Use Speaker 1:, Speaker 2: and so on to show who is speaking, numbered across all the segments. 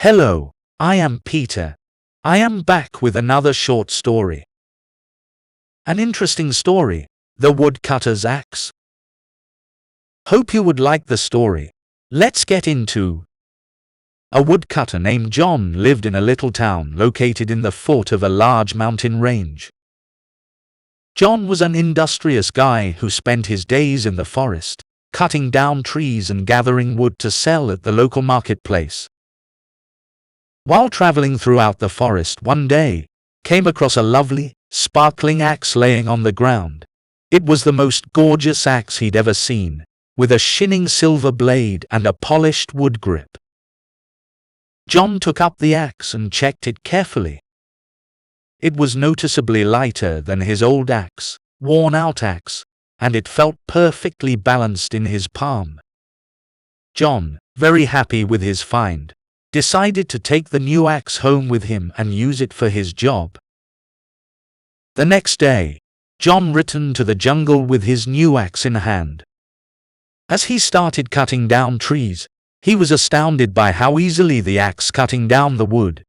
Speaker 1: Hello, I am Peter. I am back with another short story. An interesting story, The Woodcutter's Axe. Hope you would like the story. Let's get into. A woodcutter named John lived in a little town located in the foot of a large mountain range. John was an industrious guy who spent his days in the forest, cutting down trees and gathering wood to sell at the local marketplace. While traveling throughout the forest one day, came across a lovely, sparkling axe laying on the ground. It was the most gorgeous axe he'd ever seen, with a shining silver blade and a polished wood grip. John took up the axe and checked it carefully. It was noticeably lighter than his old axe, worn-out axe, and it felt perfectly balanced in his palm. John, very happy with his find, decided to take the new axe home with him and use it for his job. The next day, John returned to the jungle with his new axe in hand. As he started cutting down trees, he was astounded by how easily the axe cutting down the wood.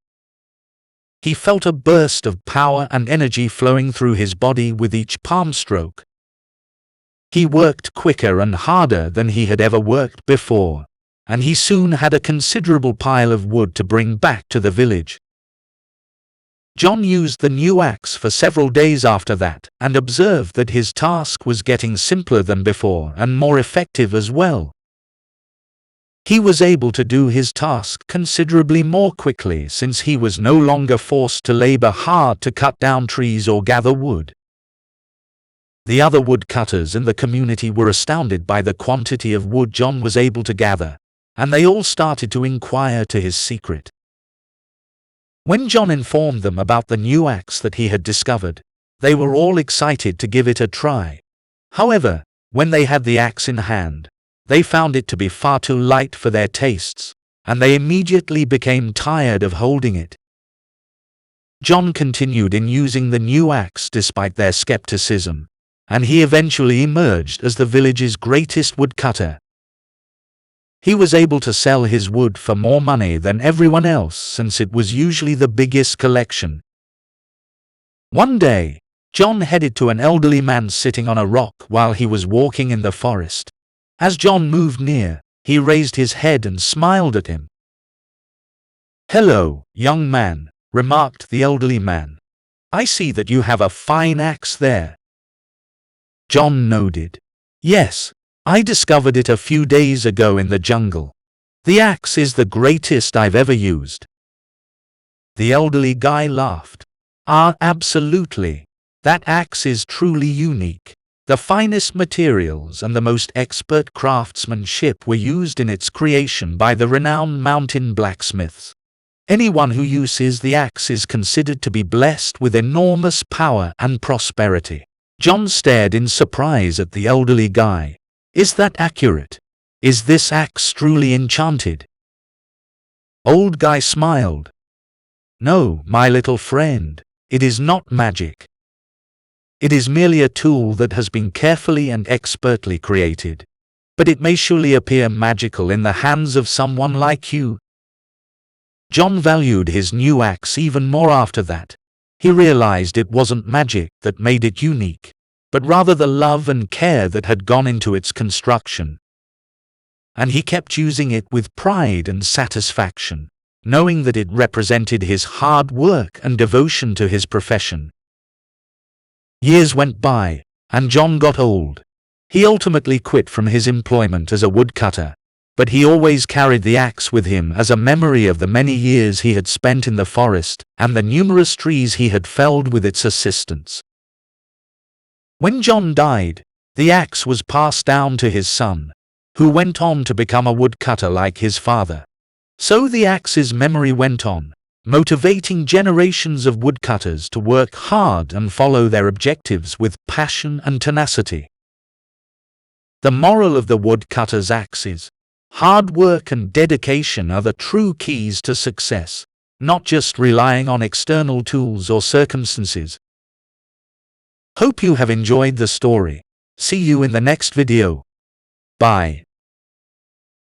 Speaker 1: He felt a burst of power and energy flowing through his body with each palm stroke. He worked quicker and harder than he had ever worked before, and he soon had a considerable pile of wood to bring back to the village. John used the new axe for several days after that and observed that his task was getting simpler than before and more effective as well. He was able to do his task considerably more quickly since he was no longer forced to labor hard to cut down trees or gather wood. The other woodcutters in the community were astounded by the quantity of wood John was able to gather, and they all started to inquire to his secret. When John informed them about the new axe that he had discovered, they were all excited to give it a try. However, when they had the axe in hand, they found it to be far too light for their tastes, and they immediately became tired of holding it. John continued in using the new axe despite their skepticism, and he eventually emerged as the village's greatest woodcutter. He was able to sell his wood for more money than everyone else since it was usually the biggest collection. One day, John headed to an elderly man sitting on a rock while he was walking in the forest. As John moved near, he raised his head and smiled at him. "Hello, young man," remarked the elderly man. "I see that you have a fine axe there." John nodded. "Yes, I discovered it a few days ago in the jungle. The axe is the greatest I've ever used." The elderly guy laughed. Absolutely. That axe is truly unique. The finest materials and the most expert craftsmanship were used in its creation by the renowned mountain blacksmiths. Anyone who uses the axe is considered to be blessed with enormous power and prosperity." John stared in surprise at the elderly guy. "Is that accurate? Is this axe truly enchanted?" Old guy smiled. "No, my little friend, it is not magic. It is merely a tool that has been carefully and expertly created. But it may surely appear magical in the hands of someone like you." John valued his new axe even more after that. He realized it wasn't magic that made it unique, but rather the love and care that had gone into its construction. And he kept using it with pride and satisfaction, knowing that it represented his hard work and devotion to his profession. Years went by, and John got old. He ultimately quit from his employment as a woodcutter, but he always carried the axe with him as a memory of the many years he had spent in the forest and the numerous trees he had felled with its assistance. When John died, the axe was passed down to his son, who went on to become a woodcutter like his father. So the axe's memory went on, motivating generations of woodcutters to work hard and follow their objectives with passion and tenacity. The moral of the woodcutter's axe is, hard work and dedication are the true keys to success, not just relying on external tools or circumstances. Hope you have enjoyed the story. See you in the next video. Bye.